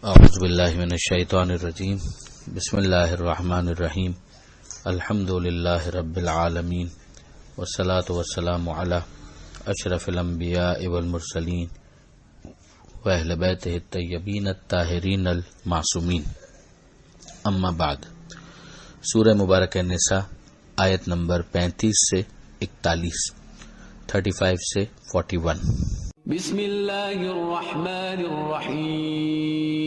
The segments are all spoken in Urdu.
اعوذ باللہ من الشیطان الرجیم بسم اللہ الرحمن الرحیم الحمد للہ رب العالمین والصلاة والسلام علی اشرف الانبیاء والمرسلین واہل بیتہ الطیبین الطاہرین المعصومین اما بعد۔ سورہ مبارکہ نساء آیت نمبر 35 سے 41، 35 سے 41۔ بسم اللہ الرحمن الرحیم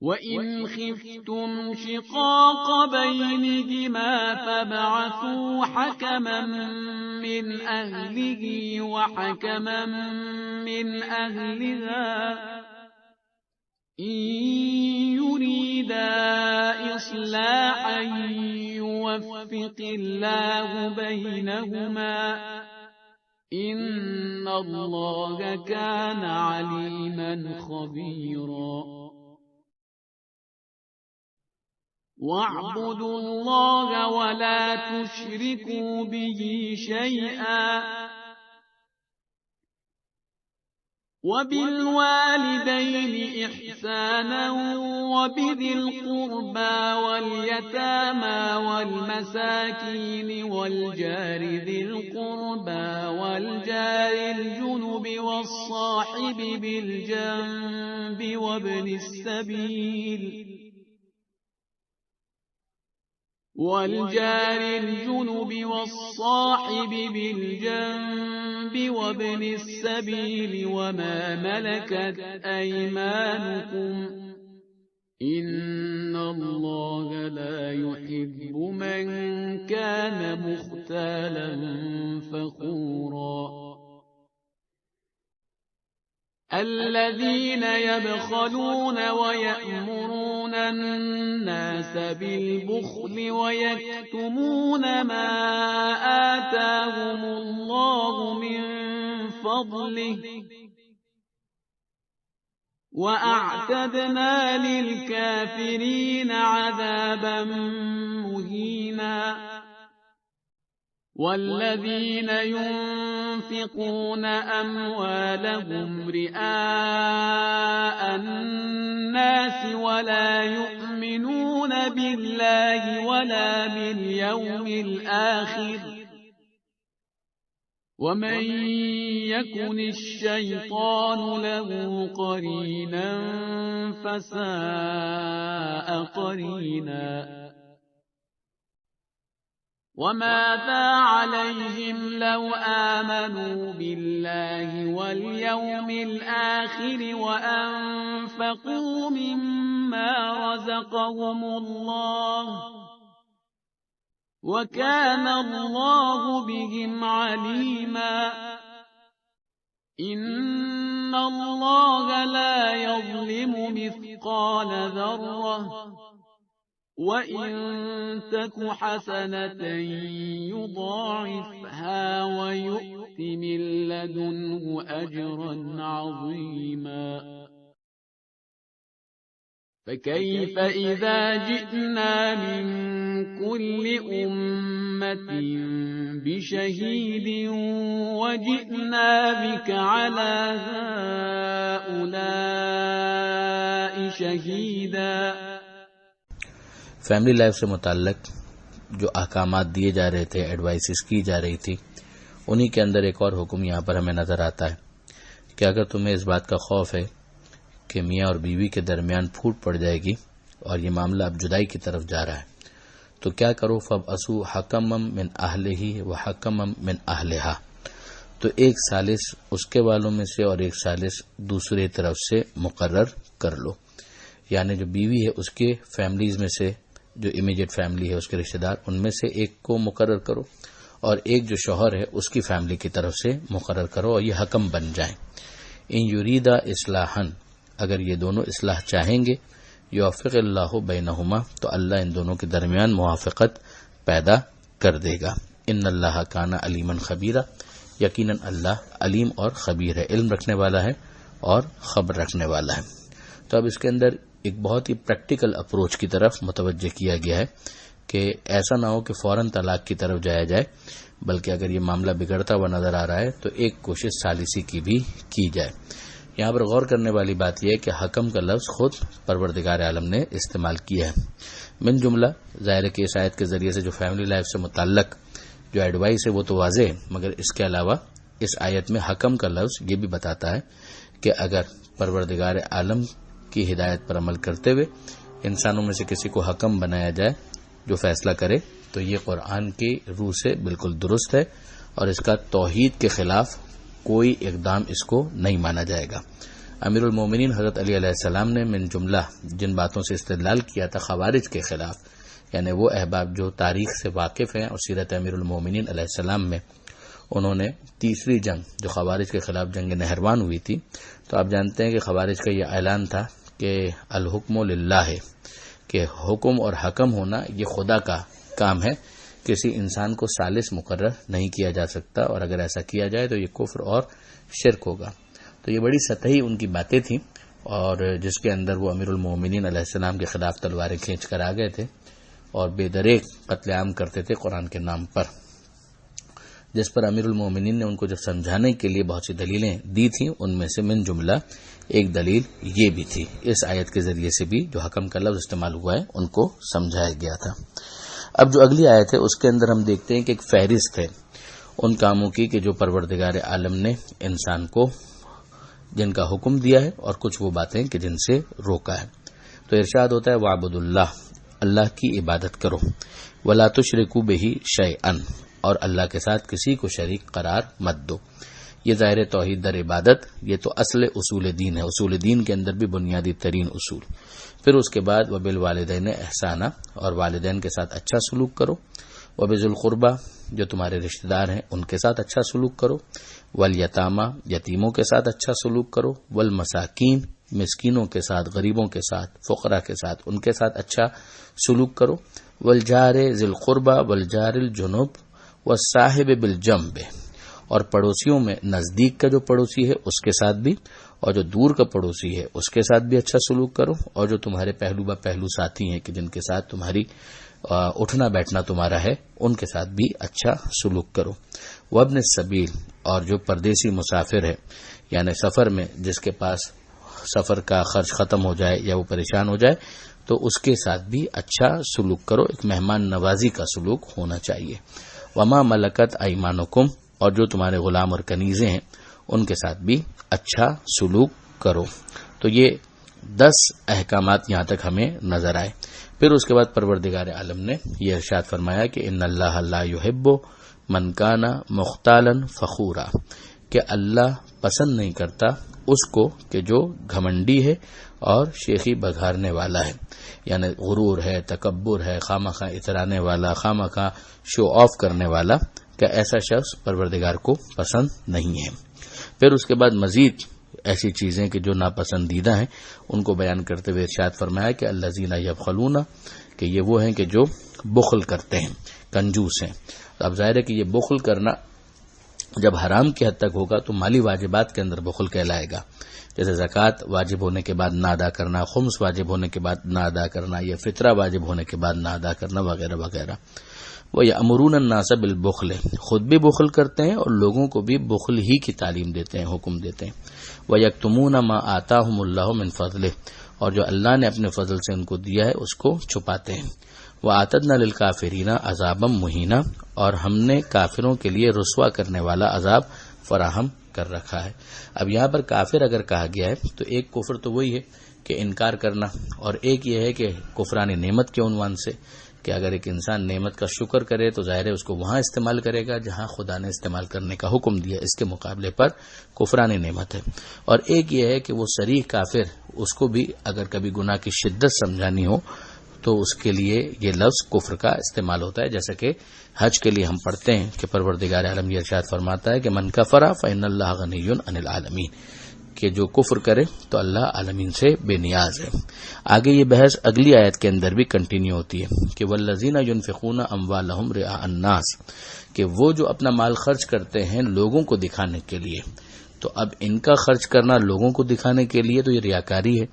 وَإِنْ خِفْتُمْ شِقَاقَ بَيْنِهِمَا فَابْعَثُوا حَكَمًا مِّنْ أَهْلِهِ وَحَكَمًا مِّنْ أَهْلِهَا إِنْ يُرِيدَا إِصْلَاحًا يُوَفِّقِ اللَّهُ بَيْنَهُمَا إِنَّ اللَّهَ كَانَ عَلِيمًا خَبِيرًا۔ وَاعْبُدُوا اللَّهَ وَلَا تُشْرِكُوا بِهِ شَيْئًا وَبِالْوَالِدَيْنِ إِحْسَانًا وَبِذِي الْقُرْبَى وَالْيَتَامَى وَالْمَسَاكِينِ وَالْجَارِ ذِي الْقُرْبَى وَالْجَارِ الْجُنُبِ وَالصَّاحِبِ بِالْجَنبِ وَابْنِ السَّبِيلِ وَمَا مَلَكَتْ أَيْمَانُكُمْ إِنَّ اللَّهَ لَا يُحِبُّ مَنْ كَانَ مُخْتَالًا فَخُورًا۔ الَّذِينَ يَبْخَلُونَ وَيَأْمُرُونَ النَّاسَ بِالْبُخْلِ وَيَكْتُمُونَ مَا آتَاهُمُ اللَّهُ مِنْ فَضْلِهِ وَأَعْتَدْنَا لِلْكَافِرِينَ عَذَابًا مُهِينًا۔ وَالَّذِينَ يُنْفِقُونَ أَمْوَالَهُمْ رِئَاءَ النَّاسِ وَلَا يُؤْمِنُونَ بِاللَّهِ وَلَا بِالْيَوْمِ الْآخِرِ وَمَنْ يَكُنِ الشَّيْطَانُ لَهُ قَرِينًا فَسَاءَ قَرِينًا۔ وَمَاذَا عَلَيْهِمْ لَوْ آمَنُوا بِاللَّهِ وَالْيَوْمِ الْآخِرِ وَأَنْفَقُوا مِمَّا رَزَقَهُمُ اللَّهُ وَكَانَ اللَّهُ بِهِمْ عَلِيمًا۔ إِنَّ اللَّهَ لَا يَظْلِمُ مِثْقَالَ ذَرَّةٍ وَإِن تَكُ حَسَنَةً يُضَاعِفْهَا وَيُؤْتِ مِن لَّدُنْهُ أَجْرًا عَظِيمًا۔ فَكَيْفَ إِذَا جِئْنَا مِن كُلِّ أُمَّةٍ بِشَهِيدٍ وَجِئْنَا بِكَ عَلَى هَؤُلَاءِ شَهِيدًا۔ فیملی لائف سے متعلق جو احکامات دیے جا رہے تھے، ایڈوائسز کی جا رہی تھی، انہی کے اندر ایک اور حکم یہاں پر ہمیں نظر آتا ہے کہ اگر تمہیں اس بات کا خوف ہے کہ میاں اور بیوی کے درمیان پھوٹ پڑ جائے گی اور یہ معاملہ اب جدائی کی طرف جا رہا ہے، تو کیا کرو؟ فَابْعَثُوا حَكَمًا مِّنْ أَهْلِهِ وَحَكَمًا مِّنْ أَهْلِهَا، تو ایک ثالث اس کے والوں میں سے اور ایک ثالث دوسرے طرف سے مقرر کر لو، یعنی جو بیوی ہے اس کے فیملیز میں سے، جو امیجیٹ فیملی ہے اس کے رشتہ دار، ان میں سے ایک کو مقرر کرو اور ایک جو شوہر ہے اس کی فیملی کی طرف سے مقرر کرو اور یہ حکم بن جائیں۔ ان یریدا اصلاحا، اگر یہ دونوں اصلاح چاہیں گے، یوفق اللہ بینہما، تو اللہ ان دونوں کے درمیان موافقت پیدا کر دے گا۔ ان اللہ کان علیما خبیرا، یقیناً اللہ علیم اور خبیر ہے، علم رکھنے والا ہے اور خبر رکھنے والا ہے۔ تو اب اس کے اندر ایک بہت ہی پریکٹیکل اپروچ کی طرف متوجہ کیا گیا ہے کہ ایسا نہ ہو کہ فوراً طلاق کی طرف جایا جائے، بلکہ اگر یہ معاملہ بگڑتا ہوا نظر آ رہا ہے تو ایک کوشش ثالثی کی بھی کی جائے، یہاں پر غور کرنے والی بات یہ ہے کہ حکم کا لفظ خود پروردگار عالم نے استعمال کیا ہے. من جملہ ظاہر ہے کہ اس آیت کے ذریعے سے جو فیملی لائف سے متعلق جو ایڈوائس ہے وہ تو واضح ہے، مگر اس کے علاوہ اس آیت میں حکم کا لفظ یہ بھی بتاتا ہے کہ اگر پروردگار عالم کی ہدایت پر عمل کرتے ہوئے انسانوں میں سے کسی کو حکم بنایا جائے جو فیصلہ کرے تو یہ قرآن کی روح سے بالکل درست ہے اور اس کا توحید کے خلاف کوئی اقدام اس کو نہیں مانا جائے گا. امیر المومنین حضرت علی علیہ السلام نے من جملہ جن باتوں سے استدلال کیا تھا خوارج کے خلاف، یعنی وہ احباب جو تاریخ سے واقف ہیں اور سیرت امیر المومنین علیہ السلام میں انہوں نے تیسری جنگ جو خوارج کے خلاف جنگ نہروان ہوئی تھی، تو آپ جانتے ہیں کہ خوارج کا یہ اعلان تھا کہ الحکم للہ ہے، کہ حکم اور حکم ہونا یہ خدا کا کام ہے، کسی انسان کو ثالث مقرر نہیں کیا جا سکتا، اور اگر ایسا کیا جائے تو یہ کفر اور شرک ہوگا. تو یہ بڑی سطحی ان کی باتیں تھیں، اور جس کے اندر وہ امیر المومنین علیہ السلام کے خلاف تلواریں کھینچ کر آ گئے تھے اور بے دریغ قتل عام کرتے تھے قرآن کے نام پر، جس پر امیر المومنین نے ان کو جب سمجھانے کے لیے بہت سی دلیلیں دی تھیں، ان میں سے من جملہ ایک دلیل یہ بھی تھی. اس آیت کے ذریعے سے بھی جو حکم کا لفظ استعمال ہوا ہے ان کو سمجھایا گیا تھا. اب جو اگلی آیت ہے اس کے اندر ہم دیکھتے ہیں کہ ایک فہرست ہے ان کاموں کی کہ جو پروردگار عالم نے انسان کو جن کا حکم دیا ہے اور کچھ وہ باتیں کہ جن سے روکا ہے. تو ارشاد ہوتا ہے وَاعْبُدُوا اللَّهَ، اللہ کی عبادت کرو، وَلَا تُشْرِكُوا بِهِ شَيْئًا، اور اللہ کے ساتھ کسی کو شریک قرار مت دو. یہ ظاہر توحید در عبادت یہ تو اصل اصول دین ہے، اصول دین کے اندر بھی بنیادی ترین اصول. پھر اس کے بعد وَبِالْوَالِدَيْنِ احسانًا، اور والدین کے ساتھ اچھا سلوک کرو، وَبِذِي الْقُرْبَى، جو تمہارے رشتہ دار ہیں ان کے ساتھ اچھا سلوک کرو، وَالْيَتَامَى، یتیموں کے ساتھ اچھا سلوک کرو، وَالْمَسَاكِينِ، مسکینوں کے ساتھ، غریبوں کے ساتھ، فقراء کے ساتھ ان کے ساتھ اچھا سلوک کرو، وَالْجَارِ ذِي الْقُرْبَى وَالْجَارِ الْجُنُبِ وَالصَّاحِبِ بِالْجَنبِ، اور پڑوسیوں میں نزدیک کا جو پڑوسی ہے اس کے ساتھ بھی، اور جو دور کا پڑوسی ہے اس کے ساتھ بھی اچھا سلوک کرو، اور جو تمہارے پہلو با پہلو ساتھی ہیں کہ جن کے ساتھ تمہاری اٹھنا بیٹھنا تمہارا ہے ان کے ساتھ بھی اچھا سلوک کرو. وابن السبیل، اور جو پردیسی مسافر ہے یعنی سفر میں جس کے پاس سفر کا خرچ ختم ہو جائے یا وہ پریشان ہو جائے تو اس کے ساتھ بھی اچھا سلوک کرو، ایک مہمان نوازی کا سلوک ہونا چاہیے. وما ملکت ایمانکم، اور جو تمہارے غلام اور کنیزیں ہیں ان کے ساتھ بھی اچھا سلوک کرو. تو یہ 10 احکامات یہاں تک ہمیں نظر آئے. پھر اس کے بعد پروردگار عالم نے یہ ارشاد فرمایا کہ ان اللہ لا یحب من کان مختالا فخورا، کہ اللہ پسند نہیں کرتا اس کو کہ جو گھمنڈی ہے اور شیخی بگھارنے والا ہے، یعنی غرور ہے، تکبر ہے، خامخواہ اترانے والا، خامخواہ شو آف کرنے والا، کہ ایسا شخص پروردگار کو پسند نہیں ہے. پھر اس کے بعد مزید ایسی چیزیں کہ جو ناپسندیدہ ہیں ان کو بیان کرتے ہوئے ارشاد فرمایا کہ الذین یبخلون، کہ یہ وہ ہیں کہ جو بخل کرتے ہیں، کنجوس ہیں. اب ظاہر ہے کہ یہ بخل کرنا جب حرام کی حد تک ہوگا تو مالی واجبات کے اندر بخل کہلائے گا، جیسے زکوٰۃ واجب ہونے کے بعد نہ ادا کرنا، خمس واجب ہونے کے بعد نہ ادا کرنا، یا فطرہ واجب ہونے کے بعد نہ ادا کرنا وغیرہ وغیرہ. وَيَأْمُرُونَ النَّاسَ بِالْبُخْلِ، خود بھی بخل کرتے ہیں اور لوگوں کو بھی بخل ہی کی تعلیم دیتے ہیں، حکم دیتے ہیں. وَيَكْتُمُونَ مَا آتَاهُمُ اللَّهُ مِنْ فَضْلِهِ، اور جو اللہ نے اپنے فضل سے ان کو دیا ہے اس کو چھپاتے ہیں. وَأَعْتَدْنَا لِلْكَافِرِينَ عَذَابًا مُهِينًا، اور ہم نے کافروں کے لیے رسوا کرنے والا عذاب فراہم کر رکھا ہے. اب یہاں پر کافر اگر کہا گیا ہے تو ایک کفر تو وہی ہے کہ انکار کرنا، اور ایک یہ ہے کہ کفران نعمت کے عنوان سے، کہ اگر ایک انسان نعمت کا شکر کرے تو ظاہر ہے اس کو وہاں استعمال کرے گا جہاں خدا نے استعمال کرنے کا حکم دیا، اس کے مقابلے پر کفران نعمت ہے. اور ایک یہ ہے کہ وہ صریح کافر، اس کو بھی اگر کبھی گناہ کی شدت سمجھانی ہو تو اس کے لیے یہ لفظ کفر کا استعمال ہوتا ہے. جیسا کہ حج کے لیے ہم پڑھتے ہیں کہ پروردگار عالم یہ ارشاد فرماتا ہے کہ من کفر فإن اللہ غنی عن العالمین، کہ جو کفر کرے تو اللہ عالمین سے بے نیاز ہے. آگے یہ بحث اگلی آیت کے اندر بھی کنٹینیو ہوتی ہے کہ والذین ينفقون اموالهم رئاء الناس، کہ وہ جو اپنا مال خرچ کرتے ہیں لوگوں کو دکھانے کے لیے. تو اب ان کا خرچ کرنا لوگوں کو دکھانے کے لیے تو یہ ریاکاری ہے،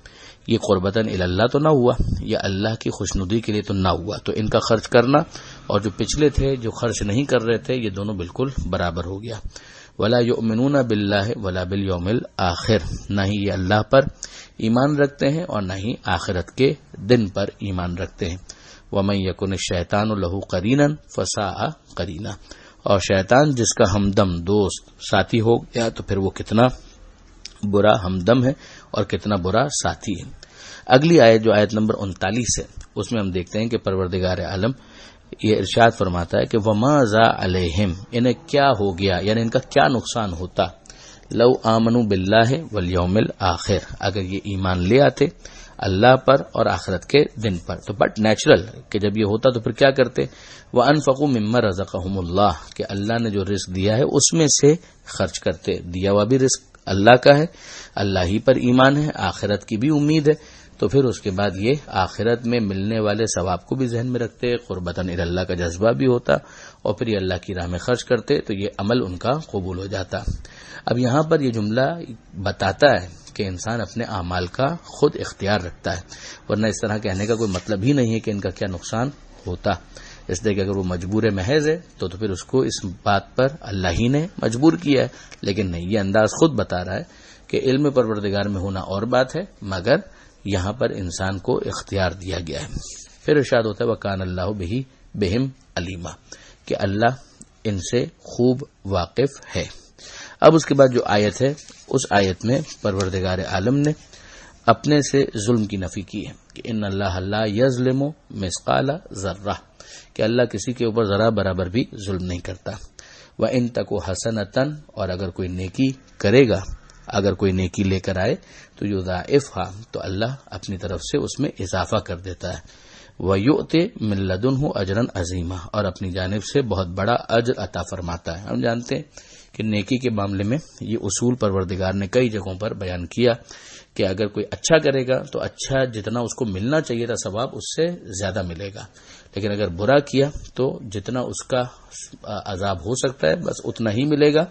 یہ قربتاً اللہ تو نہ ہوا، یا اللہ کی خوشنودی کے لیے تو نہ ہوا. تو ان کا خرچ کرنا اور جو پچھلے تھے جو خرچ نہیں کر رہے تھے یہ دونوں بالکل برابر ہو گیا. ولا یؤمنون باللہ ولا بالیوم الآخر، نہ ہی یہ اللہ پر ایمان رکھتے ہیں اور نہ ہی آخرت کے دن پر ایمان رکھتے ہیں۔ ومن یکن الشیطان لہ قرینا فساء قرینا، اور شیطان جس کا ہمدم دوست ساتھی ہو گیا تو پھر وہ کتنا برا ہمدم ہے اور کتنا برا ساتھی ہے۔ اگلی آیت جو آیت نمبر 39 ہے، اس میں ہم دیکھتے ہیں کہ پروردگار عالم یہ ارشاد فرماتا ہے کہ وما ذا علیہم، انہیں کیا ہو گیا، یعنی ان کا کیا نقصان ہوتا، لو آمنوا باللہ والیوم الآخر، اگر یہ ایمان لے آتے اللہ پر اور آخرت کے دن پر۔ تو بٹ نیچرل کہ جب یہ ہوتا تو پھر کیا کرتے، وَأَنفَقُوا مِمَّا رَزَقَهُمُ اللَّهُ، کہ اللہ نے جو رزق دیا ہے اس میں سے خرچ کرتے، دیا ہوا بھی رزق اللہ کا ہے، اللہ ہی پر ایمان ہے، آخرت کی بھی امید ہے، تو پھر اس کے بعد یہ آخرت میں ملنے والے ثواب کو بھی ذہن میں رکھتے، قربتاً الی اللہ کا جذبہ بھی ہوتا، اور پھر یہ اللہ کی راہ میں خرچ کرتے تو یہ عمل ان کا قبول ہو جاتا۔ اب یہاں پر یہ جملہ بتاتا ہے کہ انسان اپنے اعمال کا خود اختیار رکھتا ہے، ورنہ اس طرح کہنے کا کوئی مطلب ہی نہیں ہے کہ ان کا کیا نقصان ہوتا، اس لیے کہ اگر وہ مجبور محض ہے تو پھر اس کو اس بات پر اللہ ہی نے مجبور کیا ہے، لیکن نہیں، یہ انداز خود بتا رہا ہے کہ علم پروردگار میں ہونا اور بات ہے، مگر یہاں پر انسان کو اختیار دیا گیا ہے۔ پھر ارشاد ہوتا ہے وَكَانَ اللَّهُ بِهِمْ عَلِيمًا، کہ اللہ ان سے خوب واقف ہے۔ اب اس کے بعد جو آیت ہے، اس آیت میں پروردگار عالم نے اپنے سے ظلم کی نفی کی ہے کہ ان اللہ لا یظلم مثقال ذرہ، کہ اللہ کسی کے اوپر ذرہ برابر بھی ظلم نہیں کرتا۔ وَإِن تَكُ حَسَنَةً، اور اگر کوئی نیکی کرے گا، اگر کوئی نیکی لے کر آئے تو یضاعفها، تو اللہ اپنی طرف سے اس میں اضافہ کر دیتا ہے۔ وَيُؤْتِ مِن لَّدُنْهُ أَجْرًا عَظِيمًا، اور اپنی جانب سے بہت بڑا اجر عطا فرماتا ہے۔ ہم جانتے ہیں کہ نیکی کے معاملے میں یہ اصول پروردگار نے کئی جگہوں پر بیان کیا کہ اگر کوئی اچھا کرے گا تو اچھا جتنا اس کو ملنا چاہیے تھا ثواب، اس سے زیادہ ملے گا، لیکن اگر برا کیا تو جتنا اس کا عذاب ہو سکتا ہے بس اتنا ہی ملے گا،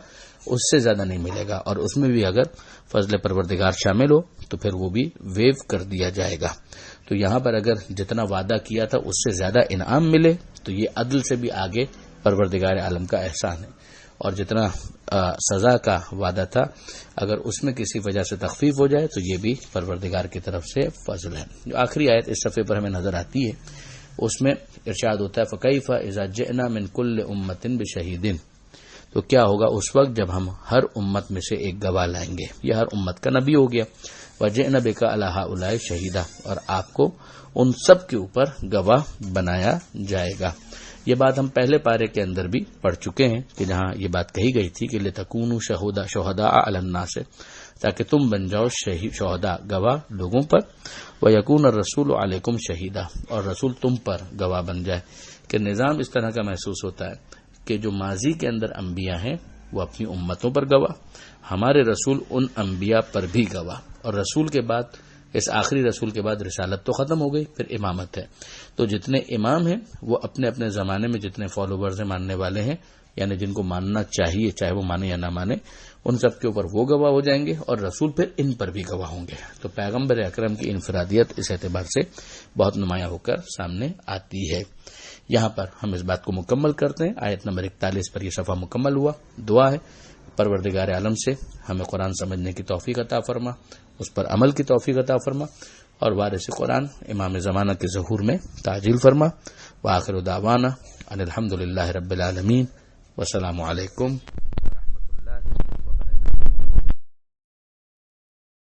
اس سے زیادہ نہیں ملے گا، اور اس میں بھی اگر فضل پروردگار شامل ہو تو پھر وہ بھی ویو کر دیا جائے گا۔ تو یہاں پر اگر جتنا وعدہ کیا تھا اس سے زیادہ انعام ملے تو یہ عدل سے بھی آگے پروردگار عالم کا احسان ہے، اور جتنا سزا کا وعدہ تھا اگر اس میں کسی وجہ سے تخفیف ہو جائے تو یہ بھی پروردگار کی طرف سے فضل ہے۔ جو آخری آیت اس صفحے پر ہمیں نظر آتی ہے اس میں ارشاد ہوتا ہے فَكَيْفَ إِذَا جِئْنَا مِن كُلِّ أُمَّةٍ بِشَهِيدٍ، تو کیا ہوگا اس وقت جب ہم ہر امت میں سے ایک گواہ لائیں گے، یہ ہر امت کا نبی ہو گیا، وَجِئْنَا بِكَ عَلَىٰ هَٰؤُلَاءِ شَهِيدًا، اور آپ کو ان سب کے اوپر گواہ بنایا جائے گا۔ یہ بات ہم پہلے پارے کے اندر بھی پڑھ چکے ہیں کہ جہاں یہ بات کہی گئی تھی کہ لِتَكُونُوا شُهَدَاءَ عَلَى النَّاسِ، تاکہ تم بن جاؤ شہداء گواہ لوگوں پر، وَيَكُونَ الرَّسُولُ عَلَيْكُمْ شَهِيدًا، اور رسول تم پر گواہ بن جائے۔ کہ نظام اس طرح کا محسوس ہوتا ہے کہ جو ماضی کے اندر انبیاء ہیں وہ اپنی امتوں پر گواہ، ہمارے رسول ان انبیاء پر بھی گواہ، اور رسول کے بعد اس آخری رسول کے بعد رسالت تو ختم ہو گئی، پھر امامت ہے، تو جتنے امام ہیں وہ اپنے اپنے زمانے میں جتنے فالوورز ہیں، ماننے والے ہیں، یعنی جن کو ماننا چاہیے چاہے وہ مانے یا نہ مانے، ان سب کے اوپر وہ گواہ ہو جائیں گے، اور رسول پھر ان پر بھی گواہ ہوں گے۔ تو پیغمبر اکرم کی انفرادیت اس اعتبار سے بہت نمایاں ہو کر سامنے آتی ہے۔ یہاں پر ہم اس بات کو مکمل کرتے ہیں، آیت نمبر 41 پر یہ صفحہ مکمل ہوا۔ دعا ہے پروردگار عالم سے ہمیں قرآن سمجھنے کی توفیق عطا فرما، اس پر عمل کی توفیق عطا فرما، اور وارث قرآن امام زمانہ کے ظہور میں تعجیل فرما۔ وآخر دعوانا ان الحمد للہ رب العالمین، والسلام علیکم